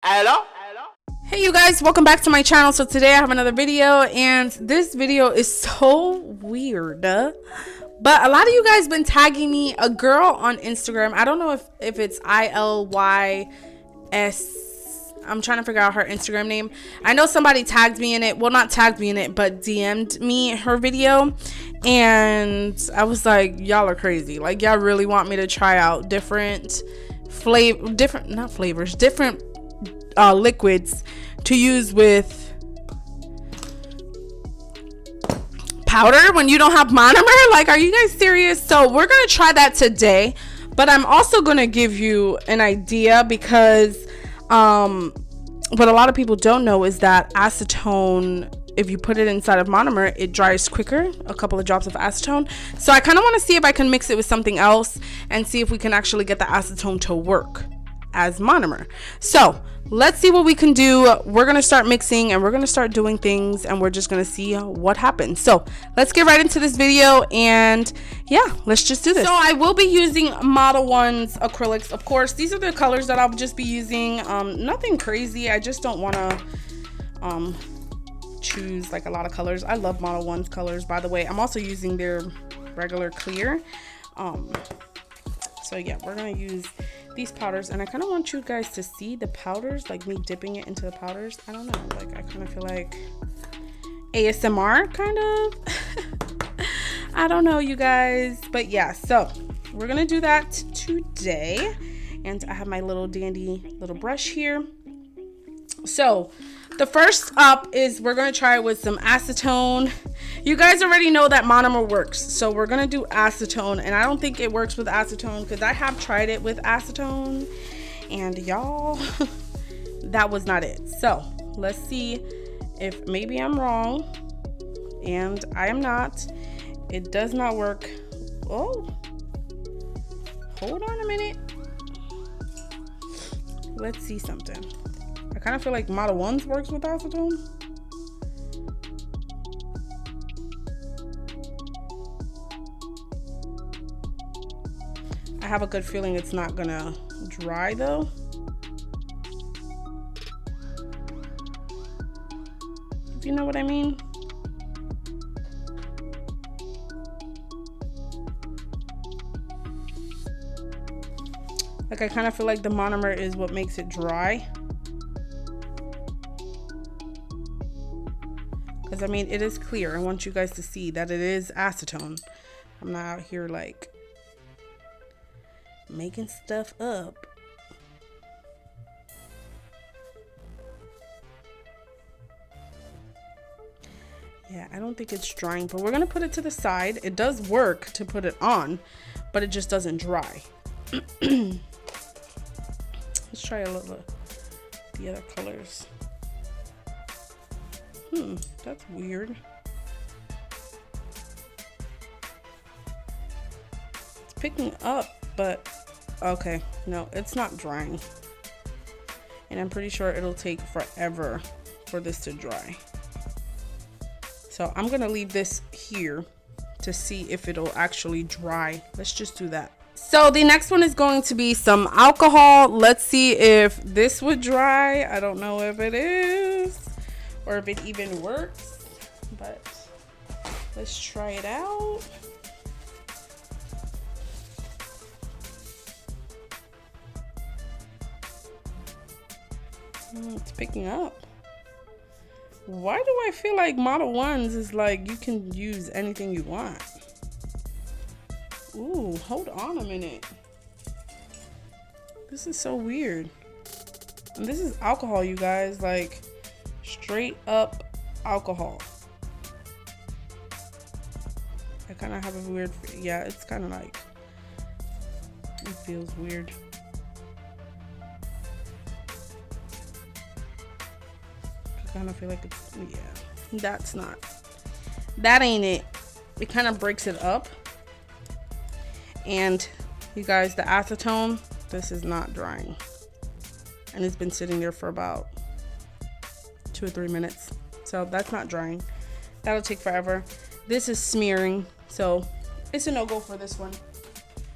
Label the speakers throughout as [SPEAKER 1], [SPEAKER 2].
[SPEAKER 1] Hello?
[SPEAKER 2] Hey you guys, welcome back to my channel. So today I have another video, and this video is so weird, but a lot of you guys been tagging me. A girl on Instagram, I don't know if it's ILYS, I'm trying to figure out her Instagram name. I know somebody tagged me in it, well, not tagged me in it, but DM'd me her people, and I was like, y'all are crazy. Like, y'all really want me to try out different liquids to use with powder when you don't have monomer? Like, are you guys serious? So we're gonna try that today, but I'm also gonna give you an idea, because what a lot of people don't know is that acetone, if you put it inside of monomer, it dries quicker. A couple of drops of acetone. So I kind of want to see if I can mix it with something else and see if we can actually get the acetone to work as monomer. So let's see what we can do. We're gonna start mixing and we're gonna start doing things, and we're just gonna see what happens. So let's get right into this video, and yeah, let's just do this. So I will be using Model 1's acrylics. Of course, these are the colors that I'll just be using. Nothing crazy. I just don't want to choose like a lot of colors. I love Model 1's colors, by the way. I'm also using their regular clear. So yeah, we're gonna use these powders, and I kind of want you guys to see the powders, like me dipping it into the powders. I don't know, like I kind of feel like ASMR kind of. I don't know, you guys, but yeah, so we're gonna do that today, and I have my little dandy little brush here. So the first up is we're gonna try it with some acetone. You guys already know that monomer works, so we're gonna do acetone, and I don't think it works with acetone because I have tried it with acetone, and y'all, that was not it. So let's see if maybe I'm wrong, and I am not. It does not work. Oh, hold on a minute. Let's see something. I kind of feel like Model 1's works with acetone. I have a good feeling it's not gonna dry though. If you know what I mean. Like, I kind of feel like the monomer is what makes it dry. Because I mean, it is clear. I want you guys to see that it is acetone. I'm not out here like making stuff up. Yeah, I don't think it's drying, but we're gonna put it to the side. It does work to put it on, but it just doesn't dry. Let's try a little of the other colors. That's weird. It's picking up, but okay, no, it's not drying. And I'm pretty sure it'll take forever for this to dry. So I'm gonna leave this here to see if it'll actually dry. Let's just do that. So the next one is going to be some alcohol. Let's see if this would dry. I don't know if it is, or if it even works, but let's try it out. It's picking up. Why do I feel like Model 1's is like you can use anything you want? Ooh, hold on a minute. This is so weird. And this is alcohol, you guys, like straight up alcohol. I kind of have a weird, yeah, it's kind of like, it feels weird. I kind of feel like it's, yeah, that's not, that ain't it. It kind of breaks it up. And you guys, the acetone, this is not drying. And it's been sitting there for about 2 or 3 minutes. So that's not drying. That'll take forever. This is smearing, so it's a no-go for this one.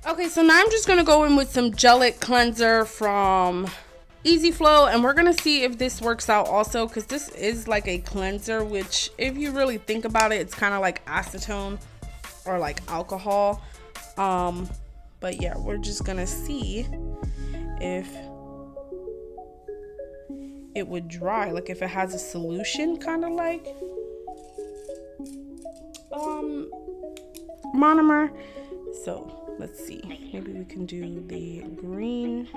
[SPEAKER 2] Okay, so now I'm just gonna go in with some gelic cleanser from Easy Flow, and we're gonna see if this works out also, because this is like a cleanser, which if you really think about it, it's kind of like acetone or like alcohol. But yeah, we're just gonna see if it would dry, like if it has a solution, kind of like monomer. So let's see, maybe we can do the green.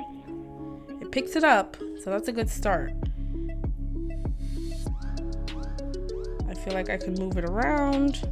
[SPEAKER 2] It picks it up, so that's a good start. I feel like I could move it around.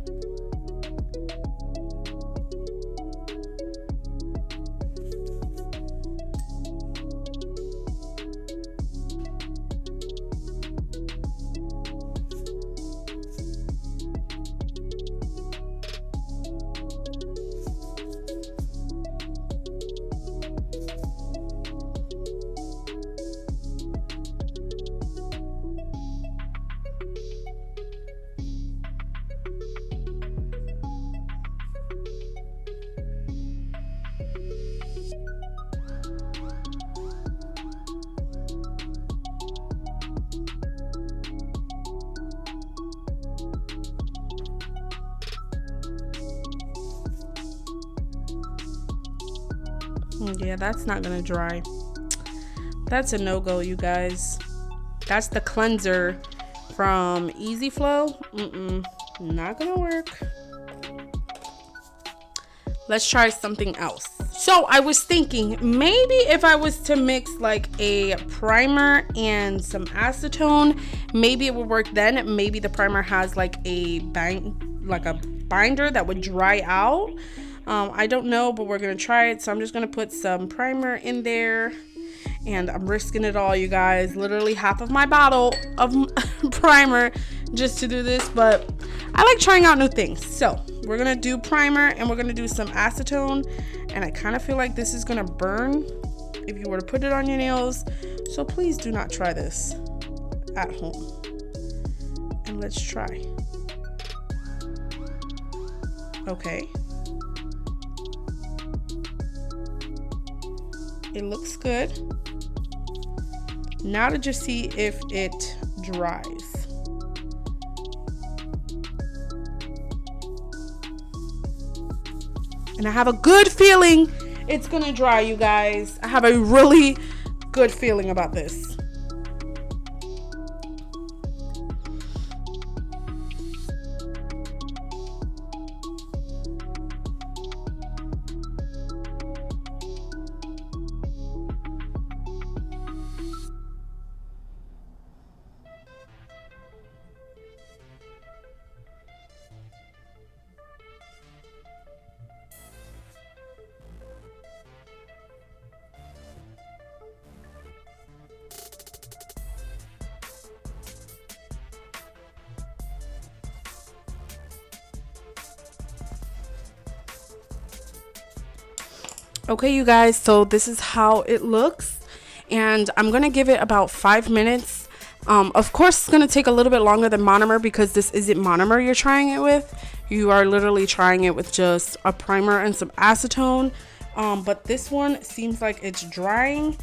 [SPEAKER 2] Yeah, that's not gonna dry. That's a no-go, you guys. That's the cleanser from Easy Flow. Not gonna work. Let's try something else. So I was thinking, maybe if I was to mix like a primer and some acetone, maybe it would work then. Maybe the primer has like a binder that would dry out. I don't know, but we're gonna try it. So I'm just gonna put some primer in there, and I'm risking it all, you guys. Literally half of my bottle of primer just to do this, but I like trying out new things. So we're gonna do primer and we're gonna do some acetone, and I kind of feel like this is gonna burn if you were to put it on your nails. So please do not try this at home. And let's try. Okay. It looks good. Now to just see if it dries. And I have a good feeling it's gonna dry, you guys. I have a really good feeling about this. Okay, you guys, so this is how it looks, and I'm gonna give it about 5 minutes. Of course, it's gonna take a little bit longer than monomer because this isn't monomer you're trying it with. You are literally trying it with just a primer and some acetone. But this one seems like it's drying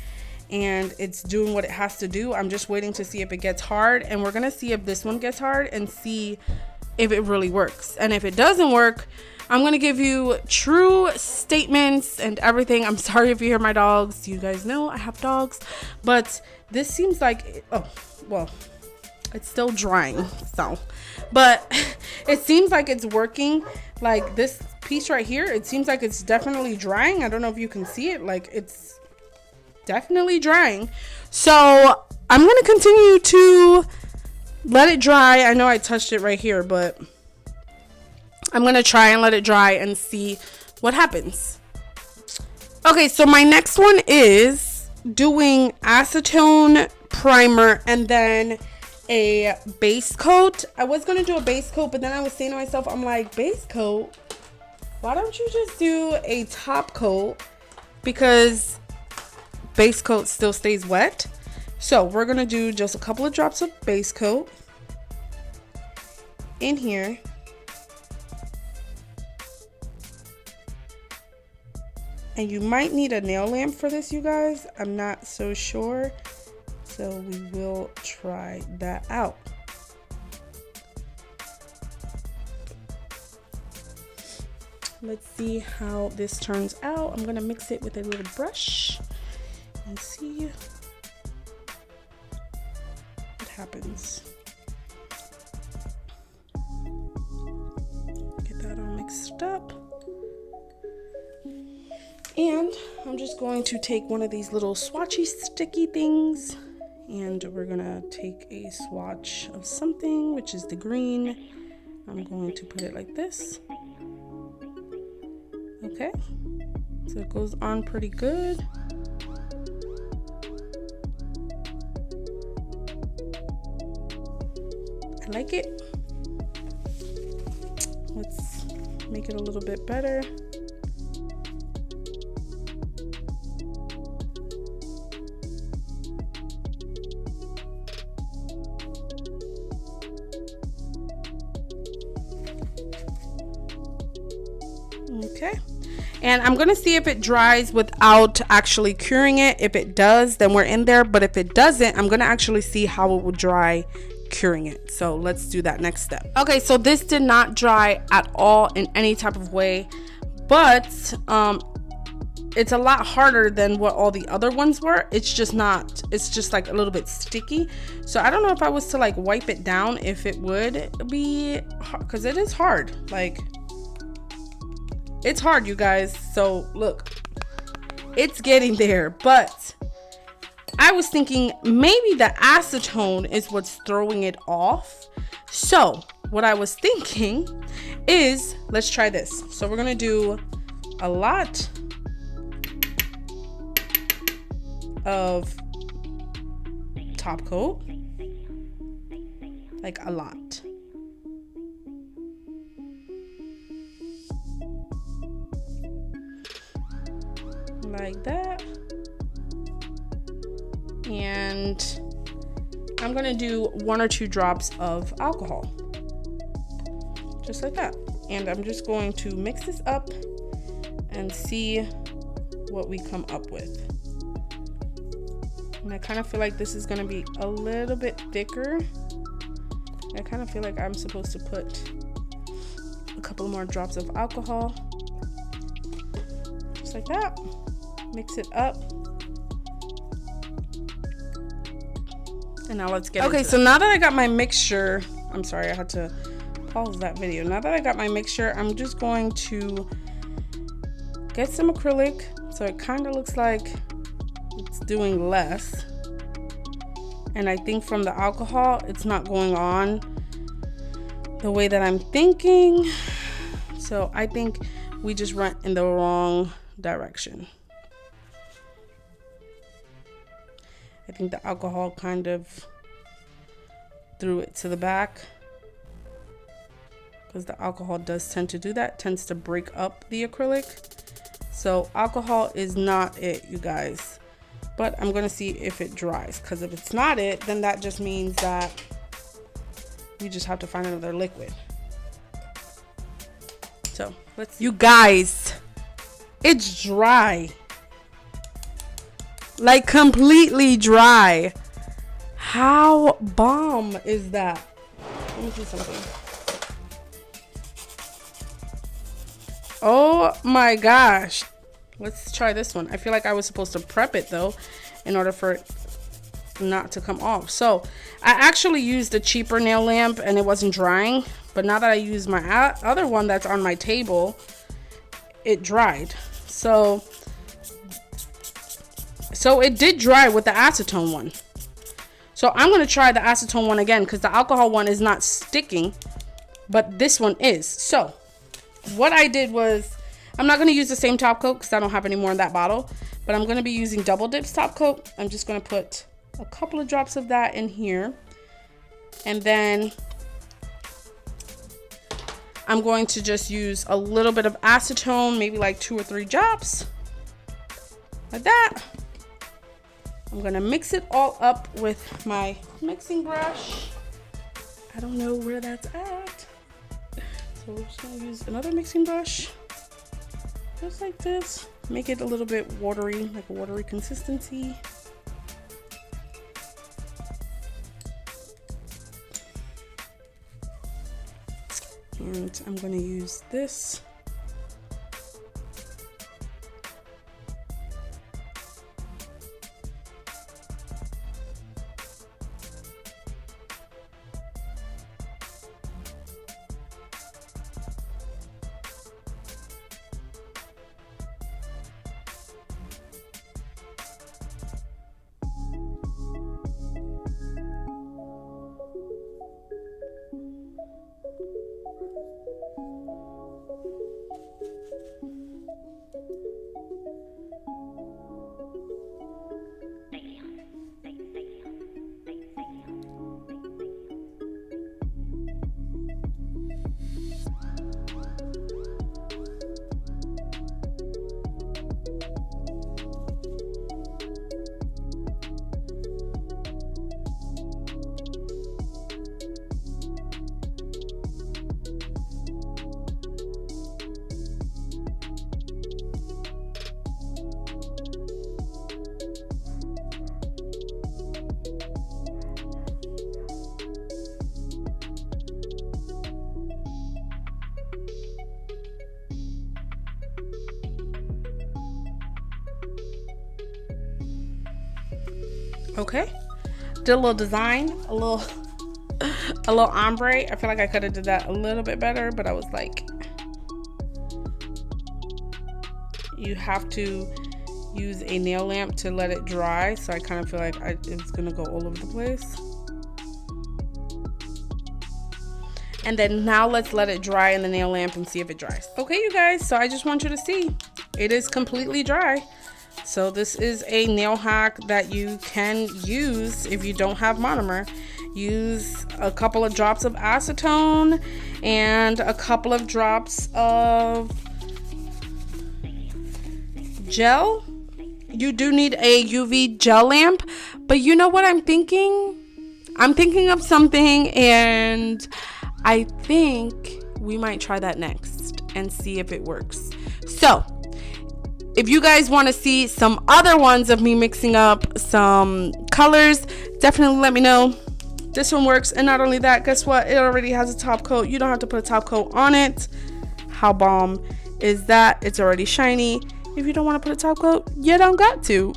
[SPEAKER 2] and it's doing what it has to do. I'm just waiting to see if it gets hard, and we're gonna see if this one gets hard and see if it really works. And if it doesn't work, I'm going to give you true statements and everything. I'm sorry if you hear my dogs. You guys know I have dogs. But this seems like, oh, well, it's still drying. So, but it seems like it's working. Like this piece right here, it seems like it's definitely drying. I don't know if you can see it. Like it's definitely drying. So I'm going to continue to let it dry. I know I touched it right here, but I'm going to try and let it dry and see what happens. Okay, so my next one is doing acetone, primer, and then a base coat. I was going to do a base coat, but then I was saying to myself, I'm like, base coat? Why don't you just do a top coat? Because base coat still stays wet. So we're going to do just a couple of drops of base coat in here. And you might need a nail lamp for this, you guys. I'm not so sure. So we will try that out. Let's see how this turns out. I'm gonna mix it with a little brush and see what happens. Get that all mixed up. And I'm just going to take one of these little swatchy sticky things, and we're gonna take a swatch of something, which is the green. I'm going to put it like this. Okay, so it goes on pretty good. I like it. Let's make it a little bit better. Okay, and I'm gonna see if it dries without actually curing it. If it does, then we're in there, but if it doesn't, I'm gonna actually see how it will dry curing it. So let's do that next step. Okay, so this did not dry at all in any type of way, but it's a lot harder than what all the other ones were. It's just not, it's just like a little bit sticky. So I don't know if I was to like wipe it down, if it would be hard, because it is hard. Like, it's hard, you guys. So look, it's getting there, but I was thinking maybe the acetone is what's throwing it off. So what I was thinking is, let's try this. So we're gonna do a lot of top coat, like a lot. Like that. And I'm gonna do 1 or 2 drops of alcohol, just like that. And I'm just going to mix this up and see what we come up with. And I kind of feel like this is gonna be a little bit thicker. I kind of feel like I'm supposed to put a couple more drops of alcohol, just like that. Mix it up. And now let's get okay, so now that I got my mixture, I'm sorry, I had to pause that video. Now that I got my mixture, I'm just going to get some acrylic so it kind of looks like it's doing less. And I think from the alcohol, it's not going on the way that I'm thinking. So I think we just went in the wrong direction. I think the alcohol kind of threw it to the back, because the alcohol does tend to do that, tends to break up the acrylic. So alcohol is not it, you guys. But I'm gonna see if it dries, because if it's not it, then that just means that we just have to find another liquid. So let's, you guys, it's dry. Like completely dry. How bomb is that? Let me see something. Oh my gosh. Let's try this one. I feel like I was supposed to prep it though, in order for it not to come off. So I actually used a cheaper nail lamp and it wasn't drying, but now that I use my other one that's on my table, it dried. So it did dry with the acetone one. So I'm going to try the acetone one again, because the alcohol one is not sticking, but this one is. So what I did was, I'm not going to use the same top coat because I don't have any more in that bottle, but I'm going to be using Double Dip's top coat. I'm just going to put a couple of drops of that in here. And then I'm going to just use a little bit of acetone, maybe like 2 or 3 drops, like that. I'm gonna mix it all up with my mixing brush. I don't know where that's at. So we're just gonna use another mixing brush, just like this. Make it a little bit watery, like a watery consistency. And I'm going to use this. Okay, did a little design, a little ombre. I feel like I could have did that a little bit better, but I was like, you have to use a nail lamp to let it dry, so I kind of feel like it was gonna go all over the place. And then now let's let it dry in the nail lamp and see if it dries. Okay, you guys, so I just want you to see it is completely dry. So this is a nail hack that you can use if you don't have monomer. Use a couple of drops of acetone and a couple of drops of gel. You do need a UV gel lamp, but you know what I'm thinking? I'm thinking of something, and I think we might try that next and see if it works. So if you guys want to see some other ones of me mixing up some colors, definitely let me know. This one works, and not only that, guess what? It already has a top coat. You don't have to put a top coat on it. How bomb is that? It's already shiny. If you don't want to put a top coat, you don't got to.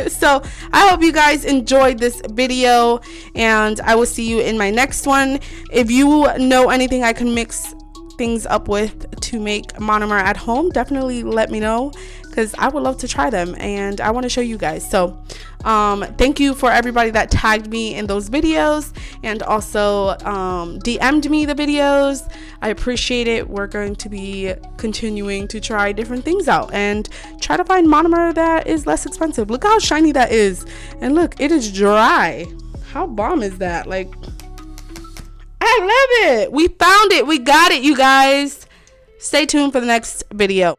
[SPEAKER 2] So I hope you guys enjoyed this video, and I will see you in my next one. If you know anything I can mix things up with to make monomer at home, definitely let me know, because I would love to try them and I want to show you guys. So thank you for everybody that tagged me in those videos and also DM'd me the videos. I appreciate it. We're going to be continuing to try different things out and try to find monomer that is less expensive. Look how shiny that is, and look, it is dry. How bomb is that? Like, I love it. We found it. We got it, you guys. Stay tuned for the next video.